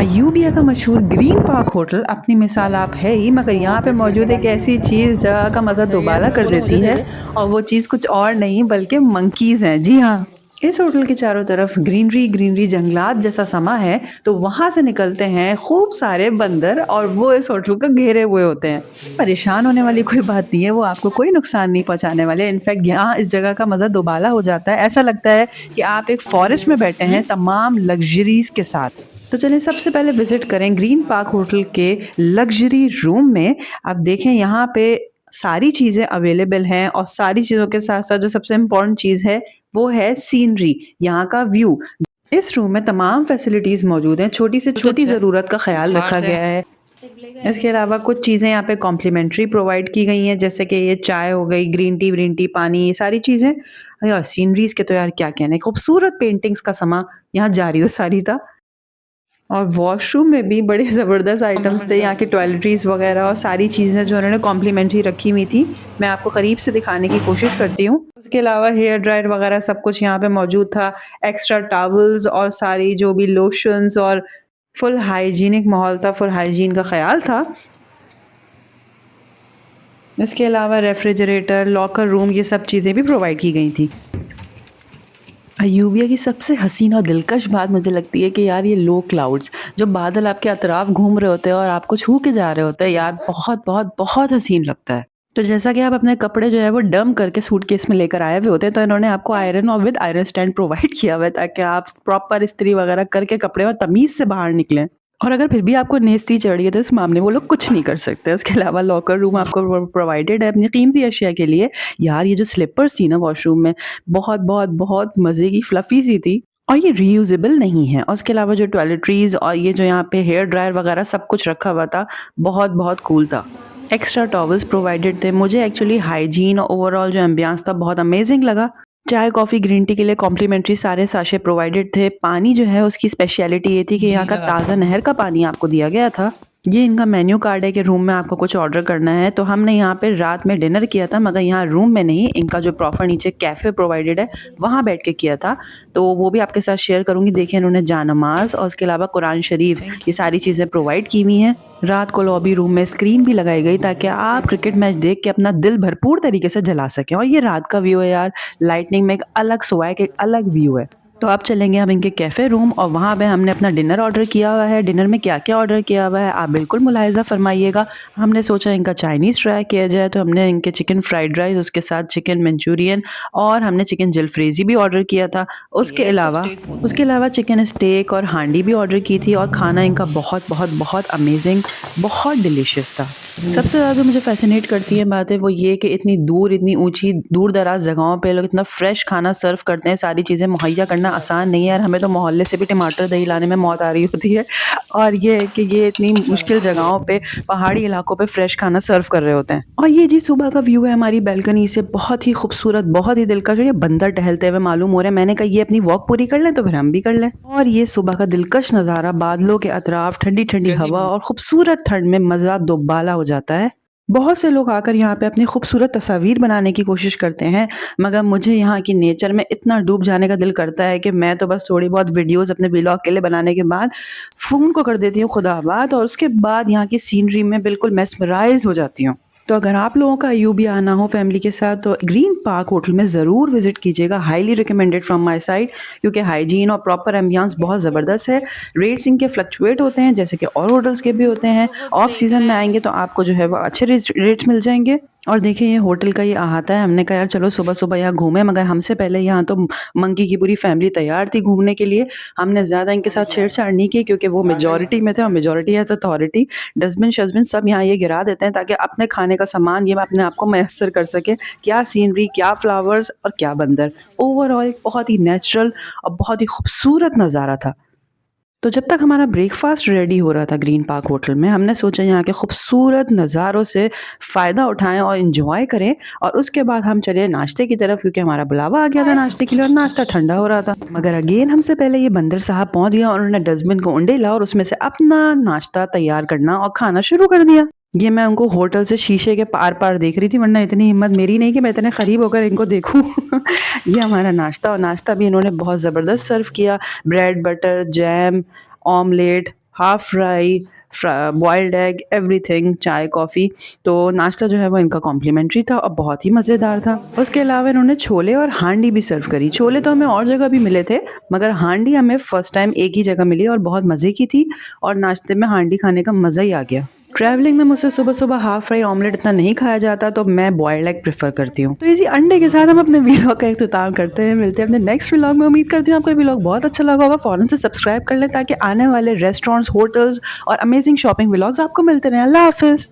अयूबिया का मशहूर green park hotel अपनी मिसाल आप है ही, मगर यहाँ पे मौजूद एक ऐसी चीज़ जगह का मज़ा दोबारा कर देती है। और वो चीज़ कुछ और नहीं बल्कि मंकीज़ हैं। जी हाँ, इस होटल के चारों तरफ ग्रीनरी ग्रीनरी जंगलात जैसा समा है। तो वहाँ से निकलते हैं खूब सारे बंदर और वो इस होटल को घेरे हुए होते हैं। परेशान होने वाली कोई बात नहीं है, वो आपको कोई नुकसान नहीं पहुँचाने वाले। इनफैक्ट यहाँ इस जगह का मज़ा दोबारा हो जाता है। ऐसा लगता है कि आप एक फॉरेस्ट में बैठे हैं तमाम लग्जरीज़ के साथ। तो चलिए सबसे पहले विज़िट करें ग्रीन पार्क होटल के लग्ज़री रूम में। आप देखें यहाँ पे सारी चीज़ें अवेलेबल हैं और सारी चीज़ों के साथ-साथ जो सबसे इम्पोर्टेंट चीज़ है, वो है सीनरी, यहाँ का व्यू। इस रूम में तमाम फैसिलिटीज़ मौजूद हैं, छोटी से छोटी ज़रूरत का ख़्याल रखा गया है। इसके अलावा कुछ चीज़ें यहाँ पे कॉम्प्लिमेंट्री प्रोवाइड की गई हैं, जैसे कि ये चाय हो गई, ग्रीन टी, पानी, ये सारी चीज़ें। यार सीनरीज़ के तो यार क्या कहने, खूबसूरत पेंटिंग्स का समा यहाँ जारी व सारी था। और वॉशरूम में भी बड़े ज़बरदस्त आइटम्स थे, यहाँ की टॉयलेटरीज़ वगैरह और सारी चीज़ें जो उन्होंने कॉम्प्लीमेंट्री रखी हुई थी, मैं आपको करीब से दिखाने की कोशिश करती हूँ। उसके अलावा हेयर ड्रायर वगैरह सब कुछ यहाँ पे मौजूद था, एक्स्ट्रा टॉवल्स और सारी जो भी लोशन्स और फुल हाइजीनिक माहौल था, फुल हाइजीन का ख़्याल था। इसके अलावा रेफ्रिजरेटर, लॉकर रूम ये सब चीज़ें भी प्रोवाइड की गई थी। अयूबिया की सबसे हसीन और दिलकश बात मुझे लगती है कि यार ये लो क्लाउड्स जो बादल आपके अतराफ घूम रहे होते हैं और आपको छू के जा रहे होते हैं, यार बहुत बहुत बहुत हसीन लगता है। तो जैसा कि आप अपने कपड़े जो है वो डंप करके सूटकेस में लेकर आए हुए होते हैं, तो इन्होंने आपको आयरन और विद आयरन स्टैंड प्रोवाइड किया हुआ है ताकि आप प्रॉपर इस्त्री वगैरह करके कपड़े और तमीज़ से बाहर निकलें। और अगर फिर भी आपको नेस्ती चढ़ी है तो इस मामले में वो लोग कुछ नहीं कर सकते। उसके अलावा लॉकर रूम आपको प्रोवाइडेड है अपनी कीमती अशिया के लिए। यार ये जो स्लीपर्स थी ना वॉशरूम में, बहुत बहुत बहुत मज़े की फ्लफ़ी सी थी और ये रीयूजेबल नहीं है। और उसके अलावा जो टॉयलेटरीज़ और ये जो यहाँ पे हेयर ड्रायर वगैरह सब कुछ रखा हुआ था, बहुत बहुत कूल था। एक्स्ट्रा टॉवल्स प्रोवाइडेड थे। मुझे एक्चुअली हाइजीन और ओवरऑल जो एम्बियंस था बहुत अमेजिंग लगा। चाय, कॉफ़ी, ग्रीन टी के लिए कॉम्प्लीमेंट्री सारे साशे प्रोवाइडेड थे। पानी जो है उसकी स्पेशलिटी ये थी कि यहाँ का ताज़ा नहर का पानी आपको दिया गया था। ये इनका मेन्यू कार्ड है कि रूम में आपको कुछ ऑर्डर करना है, तो हमने यहाँ पे रात में डिनर किया था, मगर यहाँ रूम में नहीं, इनका जो प्रॉपर नीचे कैफ़े प्रोवाइडेड है, वहाँ बैठ के किया था। तो वो भी आपके साथ शेयर करूँगी। देखिए इन्होंने जानमाज़ और उसके अलावा कुरान शरीफ ये सारी चीज़ें प्रोवाइड की हुई हैं। रात को लॉबी रूम में स्क्रीन भी लगाई गई ताकि आप क्रिकेट मैच देख के अपना दिल भरपूर तरीके से जला सकें। और ये रात का व्यू है यार, लाइटनिंग में एक अलग स्वैग, एक अलग व्यू है। तो आप चलेंगे हम इनके कैफ़े रूम और वहाँ पे हमने अपना डिनर ऑर्डर किया हुआ है। डिनर में क्या-क्या ऑर्डर किया हुआ है आप बिल्कुल मुलाहिज़ा फ़रमाइएगा। हमने सोचा इनका चाइनीज़ ट्राई किया जाए, तो हमने इनके चिकन फ्राइड राइस, उसके साथ चिकन मंचूरियन और हमने चिकन जलफ्रेज़ी भी ऑर्डर किया था। उसके अलावा चिकन स्टेक और हांडी भी ऑर्डर की थी और खाना इनका बहुत बहुत बहुत अमेज़िंग, बहुत डिलीशियस था। सबसे ज़्यादा जो मुझे फ़ैसिनेट करती है बात है वो ये कि इतनी दूर, इतनी ऊँची, दूर-दराज़ जगहों पे लोग इतना फ्रेश खाना सर्व करते हैं। सारी चीज़ें मुहैया करना आसान नहीं है यार, हमें तो मोहल्ले से भी टमाटर दही लाने में मौत आ रही होती है। और ये है कि ये इतनी मुश्किल जगहों पे, पहाड़ी इलाकों पे फ्रेश खाना सर्व कर रहे होते हैं। और ये जी सुबह का व्यू है हमारी बालकनी से, बहुत ही खूबसूरत, बहुत ही दिलकश। और ये बंदर टहलते हुए मालूम हो रहे हैं। मैंने कहा ये अपनी वॉक पूरी कर लें तो फिर हम भी कर लें। और ये सुबह का दिलकश नज़ारा, बादलों के अतराफ ठंडी-ठंडी हवा और खूबसूरत ठंड में मज़ा दोबाला हो जाता है। बहुत से लोग आकर यहाँ पे अपनी खूबसूरत तस्वीर बनाने की कोशिश करते हैं, मगर मुझे यहाँ की नेचर में इतना डूब जाने का दिल करता है कि मैं तो बस थोड़ी बहुत वीडियोज़ अपने व्लॉग के लिए बनाने के बाद फ़ोन को कर देती हूँ खुदाबाद, और उसके बाद यहाँ की सीनरी में बिल्कुल मेस्मराइज़ हो जाती हूँ। तो अगर आप लोगों का अयूबिया आना हो फैमिली के साथ तो ग्रीन पार्क होटल में ज़रूर विज़िट कीजिएगा। Highly recommended from my side, क्योंकि हाइजीन और प्रॉपर एम्बियंस बहुत ज़बरदस्त है। रेट्स इनके फ्लक्चुएट होते हैं जैसे कि और होटल्स के भी होते हैं। ऑफ सीज़न में आएँगे तो आपको जो है वो अच्छे रेट्स मिल जाएँगे। और देखिए ये होटल का ये अहाता है। हमने कहा यार चलो सुबह-सुबह यहाँ घूमें, मगर हमसे पहले यहाँ तो मंकी की पूरी फैमिली तैयार थी घूमने के लिए। हमने ज़्यादा इनके साथ छेड़छाड़ नहीं की क्योंकि वो मेजॉरिटी में थे और मेजॉरिटी हैज़ अथॉरिटी। डस्टबिन-शस्टबिन सब यहाँ ये गिरा देते हैं ताकि अपने खाने का सामान ये अपने आप को मैसर कर सकें। क्या सीनरी, क्या फ्लावर्स और क्या बंदर। ओवरऑल बहुत ही नेचुरल और बहुत ही खूबसूरत नज़ारा था। तो जब तक हमारा ब्रेकफ़ास्ट रेडी हो रहा था ग्रीन पार्क होटल में, हमने सोचा यहाँ के खूबसूरत नज़ारों से फ़ायदा उठाएँ और एन्जॉय करें, और उसके बाद हम चले नाश्ते की तरफ क्योंकि हमारा बुलावा आ गया था नाश्ते के लिए और नाश्ता ठंडा हो रहा था। मगर अगेन हमसे पहले ये बंदर साहब पहुँच गए और उन्होंने डस्टबिन को उंडेला और उसमें से अपना नाश्ता तैयार करना और खाना शुरू कर दिया। ये मैं उनको होटल से शीशे के पार-पार देख रही थी, वरना इतनी हिम्मत मेरी नहीं कि मैं इतने करीब होकर इनको देखूँ। ये हमारा नाश्ता, और नाश्ता भी इन्होंने बहुत ज़बरदस्त सर्व किया। Bread, butter, jam, omelette, half fry, boiled egg, everything, चाय, कॉफ़ी। तो नाश्ता जो है वो इनका कॉम्प्लिमेंट्री था और बहुत ही मज़ेदार था। उसके अलावा इन्होंने छोले और हांडी भी सर्व करी। छोले तो हमें और जगह भी मिले थे, मगर हांडी हमें फर्स्ट टाइम एक ही जगह मिली और बहुत मज़े की थी और नाश्ते में हांडी खाने का मज़ा ही आ गया। ट्रैवलिंग में मुझसे सुबह-सुबह हाफ फ्राई ऑमलेट इतना नहीं खाया जाता, तो मैं बॉइल्ड एग प्रेफ़र करती हूँ। तो इसी अंडे के साथ हम अपने व्लॉग का इख्तिताम करते हैं। मिलते हैं अपने नेक्स्ट व्लॉग में। उम्मीद करती हूँ आपको ये व्लॉग बहुत अच्छा लगा होगा। फ़ौरन से सब्सक्राइब कर लें ताकि आने वाले रेस्टोरेंट्स, होटल्स और अमेज़िंग शॉपिंग व्लॉग्स आपको मिलते रहें। अल्लाह हाफ़िज़।